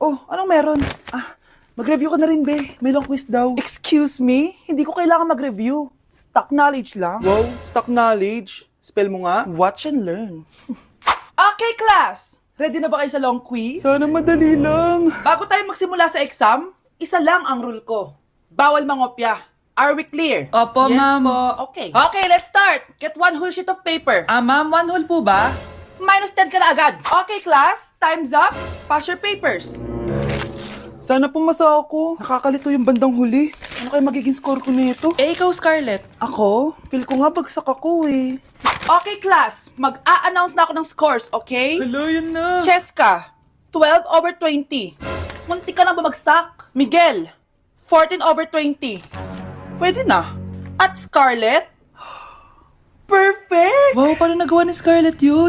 Oh, anong meron? Mag-review ka na rin, be. May long quiz daw. Excuse me? Hindi ko kailangan mag-review. Stock knowledge lang. Wow, stock knowledge. Spell mo nga. Watch and learn. Okay, class! Ready na ba kayo sa long quiz? Sana madali lang. Bago tayo magsimula sa exam, isa lang ang rule ko. Bawal mangopya. Are we clear? Opo, yes, ma'am. po. Okay. Okay, let's start. Get one whole sheet of paper. Ma'am, 1 whole po ba? Minus 10 ka na agad. Okay, class. Time's up. Pass your papers. Sana pumasa ako. Nakakalito yung bandang huli. Ano kaya magiging score ko nito? Ikaw, Scarlett. Ako? Feel ko nga bagsak ako eh. Okay, class. Mag-a-announce na ako ng scores, okay? Hello, yun na. Cheska, 12/20. Munti ka na bumagsak. Miguel, 14/20. Pwede na. At Scarlett, perfect! Wow, paano nagawa ni Scarlett yun?